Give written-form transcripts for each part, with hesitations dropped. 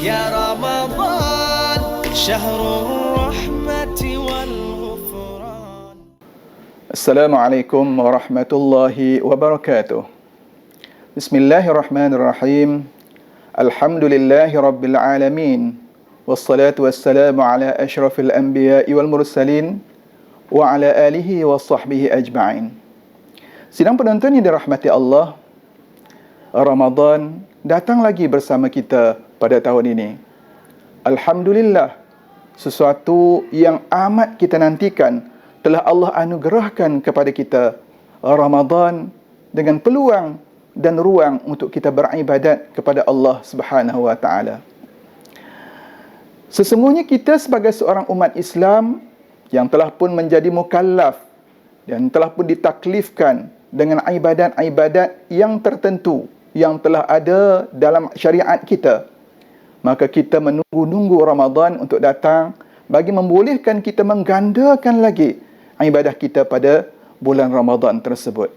يا رمضان شهر الرحمة والغفران. السلام عليكم ورحمة الله وبركاته. بسم الله الرحمن الرحيم. الحمد لله رب العالمين، والصلاة والسلام على أشرف الأنبياء والمرسلين وعلى آله وصحبه أجمعين. Sidang penonton yang dirahmati Allah, Ramadan datang lagi bersama kita pada tahun ini. Alhamdulillah, sesuatu yang amat kita nantikan telah Allah anugerahkan kepada kita, Ramadan dengan peluang dan ruang untuk kita beribadat kepada Allah Subhanahu wa taala. Sesungguhnya kita sebagai seorang umat Islam yang telah pun menjadi mukallaf dan telah pun ditaklifkan dengan ibadat-ibadat yang tertentu yang telah ada dalam syariat kita, maka kita menunggu-nunggu Ramadan untuk datang bagi membolehkan kita menggandakan lagi ibadah kita pada bulan Ramadan tersebut.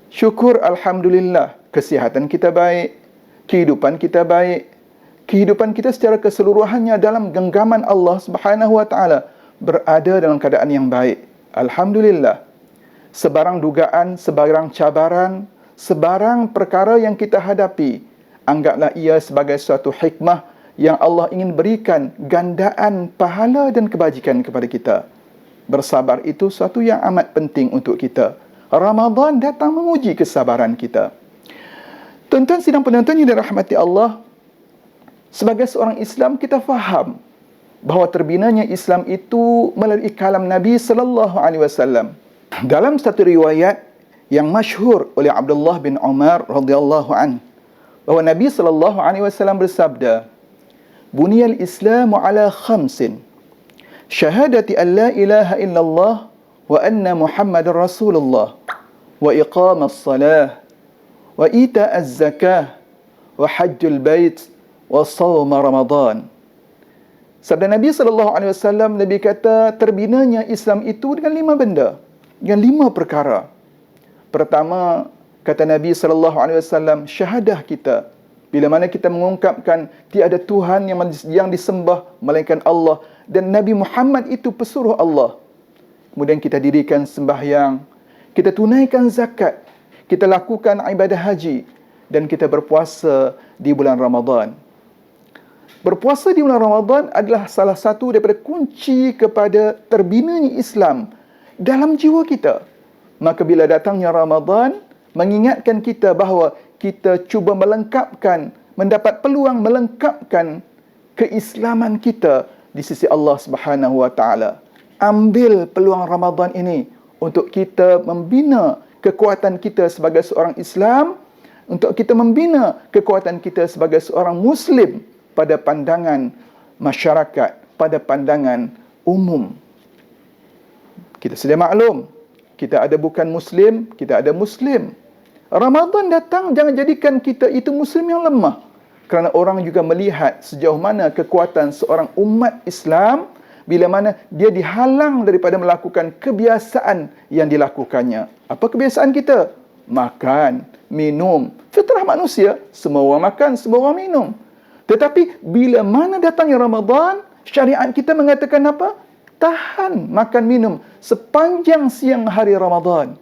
Syukur Alhamdulillah, kesihatan kita baik, kehidupan kita baik, kehidupan kita secara keseluruhannya dalam genggaman Allah Subhanahu wa taala berada dalam keadaan yang baik. Alhamdulillah. Sebarang dugaan, sebarang cabaran, sebarang perkara yang kita hadapi, anggaplah ia sebagai suatu hikmah yang Allah ingin berikan gandaan pahala dan kebajikan kepada kita. Bersabar itu suatu yang amat penting untuk kita. Ramadan datang menguji kesabaran kita. Tuan-tuan sidang penonton yang dirahmati Allah, sebagai seorang Islam kita faham bahawa terbinanya Islam itu melalui kalam Nabi sallallahu alaihi wasallam. Dalam satu riwayat yang masyhur oleh Abdullah bin Umar radhiyallahu an, bahawa Nabi sallallahu alaihi wasallam bersabda, "Buniyal Islamu ala khamsin. Syahadati an la ilaha illallah wa anna Muhammadar Rasulullah, wa iqamas salah, wa ita'az zakah, wa hajjul bait, wa shaum Ramadan." Sabda Nabi sallallahu alaihi wasallam, Nabi kata terbinanya Islam itu dengan 5 benda, dengan 5 perkara. Pertama, kata Nabi sallallahu alaihi wasallam, syahadah kita. Bila mana kita mengungkapkan tiada Tuhan yang disembah melainkan Allah dan Nabi Muhammad itu pesuruh Allah. Kemudian kita dirikan sembahyang, kita tunaikan zakat, kita lakukan ibadah haji dan kita berpuasa di bulan Ramadan. Berpuasa di bulan Ramadan adalah salah satu daripada kunci kepada terbinanya Islam dalam jiwa kita. Maka bila datangnya Ramadan, mengingatkan kita bahawa kita cuba melengkapkan, mendapat peluang melengkapkan keislaman kita di sisi Allah Subhanahu wa taala. Ambil peluang Ramadan ini untuk kita membina kekuatan kita sebagai seorang Islam, untuk kita membina kekuatan kita sebagai seorang Muslim pada pandangan masyarakat, pada pandangan umum. Kita sedia maklum, kita ada bukan Muslim, kita ada Muslim. Ramadan datang, jangan jadikan kita itu Muslim yang lemah. Kerana orang juga melihat sejauh mana kekuatan seorang umat Islam bila mana dia dihalang daripada melakukan kebiasaan yang dilakukannya. Apa kebiasaan kita? Makan, minum. Fitrah manusia, semua orang makan, semua orang minum. Tetapi bila mana datangnya Ramadan, syariat kita mengatakan apa? Tahan makan minum sepanjang siang hari Ramadan.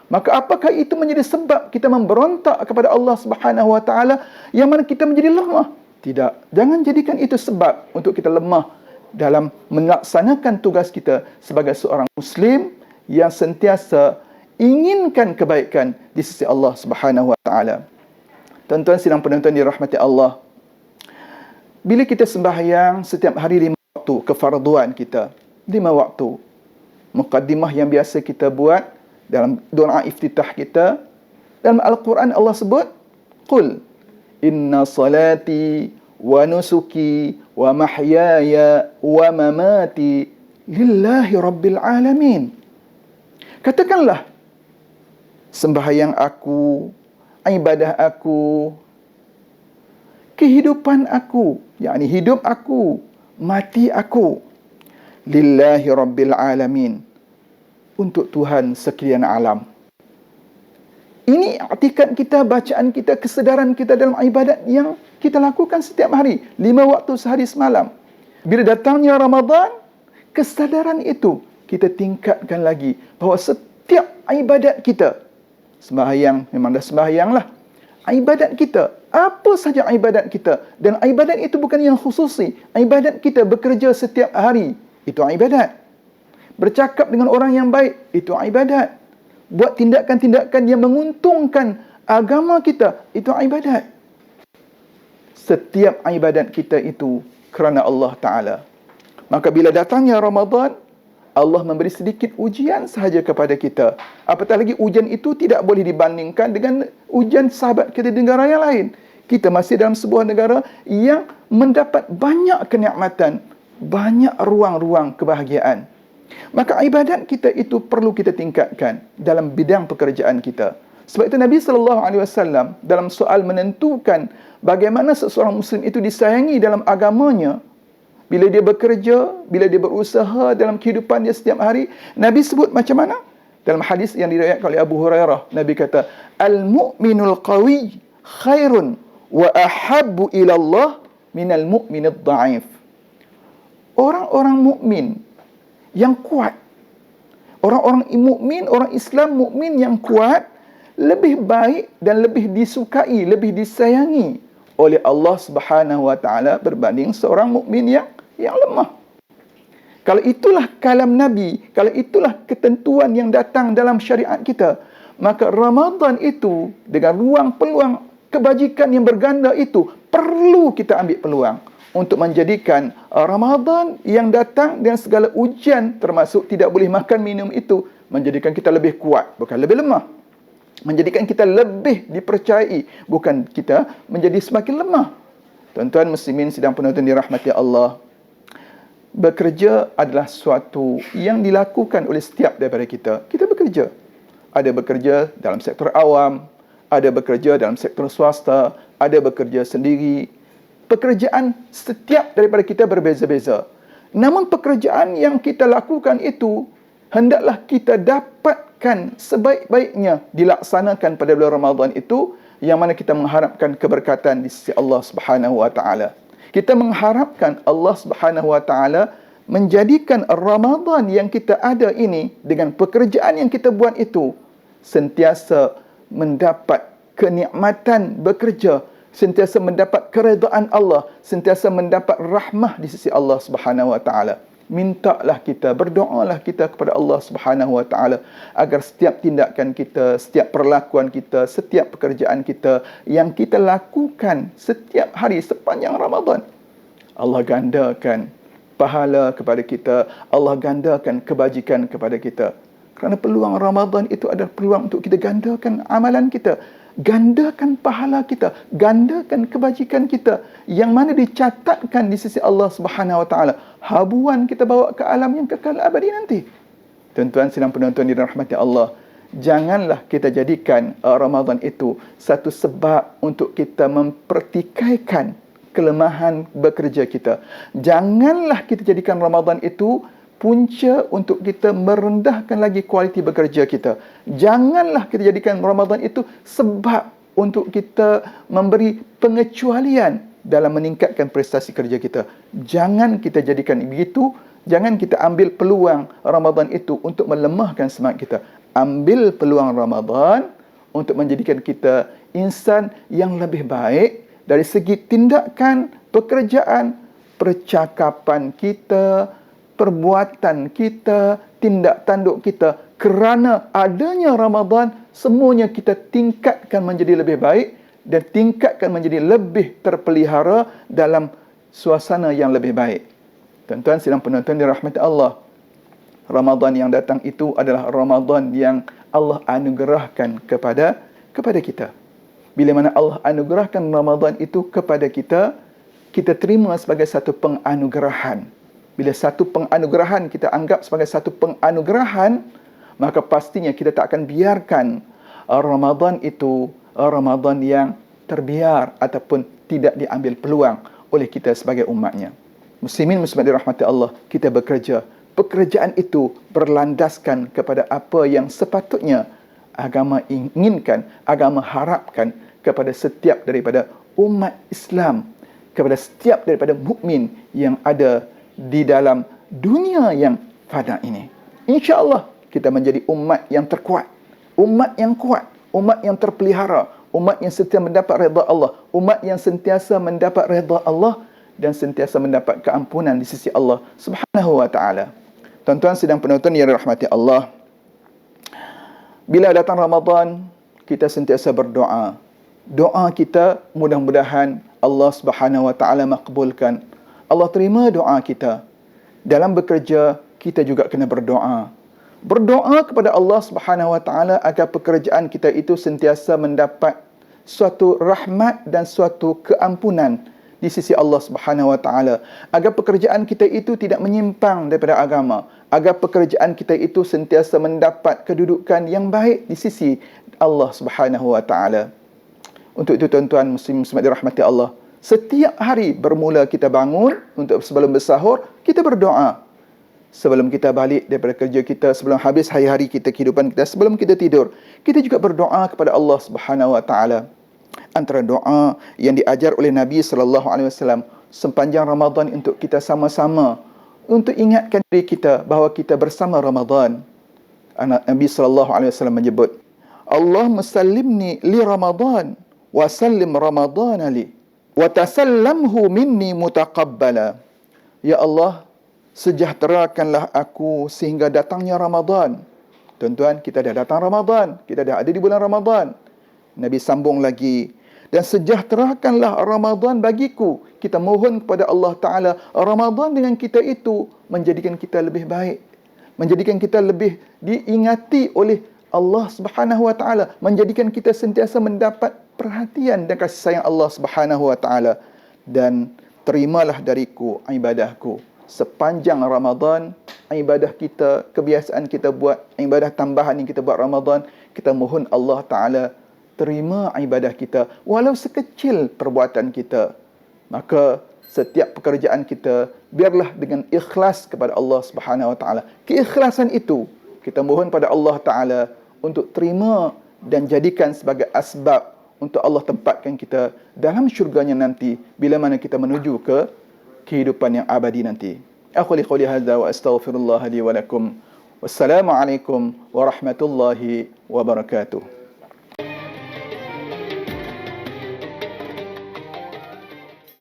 Maka apakah itu menjadi sebab kita memberontak kepada Allah Subhanahu wa taala yang mana kita menjadi lemah? Tidak. Jangan jadikan itu sebab untuk kita lemah dalam melaksanakan tugas kita sebagai seorang Muslim yang sentiasa inginkan kebaikan di sisi Allah Subhanahu wa taala. Tuan-tuan sidang penonton dirahmati Allah, bila kita sembahyang setiap hari 5 waktu kefarduan kita, 5 waktu. Muqaddimah yang biasa kita buat dalam doa iftitah kita. Dalam Al-Quran Allah sebut, "Qul inna salati wa nusuki wa mahyaya wa mamati lillahi rabbil alamin." Katakanlah, sembahyang aku, ibadah aku, kehidupan aku, yakni hidup aku, mati aku, lillahi rabbil alamin, untuk Tuhan sekalian alam. Ini i'tikad kita, bacaan kita, kesedaran kita dalam ibadat yang kita lakukan setiap hari. 5 waktu sehari semalam. Bila datangnya Ramadan, kesadaran itu kita tingkatkan lagi. Bahawa setiap ibadat kita, sembahyang, memang dah sembahyang lah. Ibadat kita, apa saja ibadat kita. Dan ibadat itu bukan yang khususi. Ibadat kita bekerja setiap hari, itu ibadat. Bercakap dengan orang yang baik, itu ibadat. Buat tindakan-tindakan yang menguntungkan agama kita, itu ibadat. Setiap ibadat kita itu kerana Allah Ta'ala. Maka bila datangnya Ramadan, Allah memberi sedikit ujian sahaja kepada kita. Apatah lagi ujian itu tidak boleh dibandingkan dengan ujian sahabat kita di negara yang lain. Kita masih dalam sebuah negara yang mendapat banyak kenikmatan, banyak ruang-ruang kebahagiaan. Maka ibadat kita itu perlu kita tingkatkan dalam bidang pekerjaan kita. Sebab itu Nabi SAW dalam soal menentukan bagaimana seseorang Muslim itu disayangi dalam agamanya, bila dia bekerja, bila dia berusaha dalam kehidupan dia setiap hari, Nabi sebut macam mana? Dalam hadis yang diriwayatkan oleh Abu Hurairah, Nabi kata, Al-mu'minul qawi khairun wa ahabbu ila Allah minal mu'minid da'if. Orang-orang mukmin yang kuat, orang-orang mukmin, orang Islam mukmin yang kuat, lebih baik dan lebih disukai, lebih disayangi oleh Allah Subhanahu wa taala berbanding seorang mukmin yang lemah. Kalau itulah kalam Nabi, kalau itulah ketentuan yang datang dalam syariat kita, maka Ramadan itu dengan ruang peluang kebajikan yang berganda itu perlu kita ambil peluang untuk menjadikan Ramadan yang datang dengan segala ujian, termasuk tidak boleh makan minum itu, menjadikan kita lebih kuat, bukan lebih lemah. Menjadikan kita lebih dipercayai, bukan kita menjadi semakin lemah. Tuan-tuan muslimin sidang penonton dirahmati Allah, bekerja adalah sesuatu yang dilakukan oleh setiap daripada kita. Kita bekerja. Ada bekerja dalam sektor awam, ada bekerja dalam sektor swasta, ada bekerja sendiri. Pekerjaan setiap daripada kita berbeza-beza. Namun pekerjaan yang kita lakukan itu hendaklah kita dapatkan sebaik-baiknya dilaksanakan pada bulan Ramadan itu, yang mana kita mengharapkan keberkatan di sisi Allah Subhanahu wa taala. Kita mengharapkan Allah Subhanahu wa taala menjadikan Ramadan yang kita ada ini dengan pekerjaan yang kita buat itu sentiasa mendapat kenikmatan bekerja, sentiasa mendapat keredaan Allah, sentiasa mendapat rahmah di sisi Allah Subhanahu wa taala. Mintalah kita, berdoalah kita kepada Allah Subhanahu wa taala agar setiap tindakan kita, setiap perlakuan kita, setiap pekerjaan kita yang kita lakukan setiap hari sepanjang Ramadan, Allah gandakan pahala kepada kita, Allah gandakan kebajikan kepada kita. Kerana peluang Ramadan itu adalah peluang untuk kita gandakan amalan kita, gandakan pahala kita, gandakan kebajikan kita yang mana dicatatkan di sisi Allah Subhanahu wa taala. Habuan kita bawa ke alam yang kekal abadi nanti. Tuan-tuan sidang penonton dirahmati Allah, janganlah kita jadikan Ramadan itu satu sebab untuk kita mempertikaikan kelemahan bekerja kita. Janganlah kita jadikan Ramadan itu punca untuk kita merendahkan lagi kualiti bekerja kita. Janganlah kita jadikan Ramadan itu sebab untuk kita memberi pengecualian dalam meningkatkan prestasi kerja kita. Jangan kita jadikan begitu. Jangan kita ambil peluang Ramadan itu untuk melemahkan semangat kita. Ambil peluang Ramadan untuk menjadikan kita insan yang lebih baik dari segi tindakan, pekerjaan, percakapan kita, perbuatan kita, tindak tanduk kita. Kerana adanya Ramadan, semuanya kita tingkatkan menjadi lebih baik dan tingkatkan menjadi lebih terpelihara dalam suasana yang lebih baik. Tuan-tuan sidang penonton dirahmati Allah, Ramadan yang datang itu adalah Ramadan yang Allah anugerahkan kepada kita. Bila mana Allah anugerahkan Ramadan itu kepada kita, kita terima sebagai satu penganugerahan. Bila satu penganugerahan kita anggap sebagai satu penganugerahan, maka pastinya kita tak akan biarkan Ramadan itu Ramadan yang terbiar ataupun tidak diambil peluang oleh kita sebagai umatnya. Muslimin muslimat dirahmati Allah, kita bekerja. Pekerjaan itu berlandaskan kepada apa yang sepatutnya agama inginkan, agama harapkan kepada setiap daripada umat Islam, kepada setiap daripada mukmin yang ada di dalam dunia yang fana ini. InsyaAllah kita menjadi umat yang terkuat, umat yang kuat, umat yang terpelihara, umat yang sentiasa mendapat redha Allah, umat yang sentiasa mendapat redha Allah dan sentiasa mendapat keampunan di sisi Allah Subhanahu wa taala. Tuan-tuan sidang penonton yang dirahmati Allah, bila datang Ramadan, kita sentiasa berdoa. Doa kita mudah-mudahan Allah Subhanahu wa taala makbulkan. Allah terima doa kita. Dalam bekerja, kita juga kena berdoa. Berdoa kepada Allah Subhanahu wa taala agar pekerjaan kita itu sentiasa mendapat suatu rahmat dan suatu keampunan di sisi Allah Subhanahu wa taala, agar pekerjaan kita itu tidak menyimpang daripada agama, agar pekerjaan kita itu sentiasa mendapat kedudukan yang baik di sisi Allah Subhanahu wa taala. Untuk itu tuan-tuan muslim-muslimat dirahmati Allah, setiap hari bermula kita bangun untuk sebelum bersahur, kita berdoa. Sebelum kita balik daripada kerja kita, sebelum habis hari-hari kita, kehidupan kita, sebelum kita tidur, kita juga berdoa kepada Allah Subhanahu wa taala. Antara doa yang diajar oleh Nabi sallallahu alaihi wasallam sepanjang Ramadan untuk kita sama-sama untuk ingatkan diri kita bahawa kita bersama Ramadan. Nabi sallallahu alaihi wasallam menyebut, Allahumma sallimni li Ramadan wa sallim Ramadan li wa tasallamhu minni mutaqabbala. Ya Allah, sejahterakanlah aku sehingga datangnya Ramadan. Tuan-tuan, kita dah datang Ramadan, kita dah ada di bulan Ramadan. Nabi sambung lagi, dan sejahterakanlah Ramadan bagiku. Kita mohon kepada Allah Ta'ala, Ramadan dengan kita itu menjadikan kita lebih baik, menjadikan kita lebih diingati oleh Allah Subhanahu wa taala, menjadikan kita sentiasa mendapat perhatian dan kasih sayang Allah Subhanahu wa taala. Dan terimalah dariku ibadahku sepanjang Ramadan, ibadah kita, kebiasaan kita buat, ibadah tambahan yang kita buat Ramadan, kita mohon Allah Ta'ala terima ibadah kita, walau sekecil perbuatan kita. Maka setiap pekerjaan kita, biarlah dengan ikhlas kepada Allah Subhanahu wa taala. Keikhlasan itu kita mohon pada Allah Ta'ala untuk terima dan jadikan sebagai asbab untuk Allah tempatkan kita dalam syurganya nanti, bila mana kita menuju ke kehidupan yang abadi nanti. Aku qouli hadza wa astaghfirullah li wa lakum. Wassalamualaikum warahmatullahi wabarakatuh.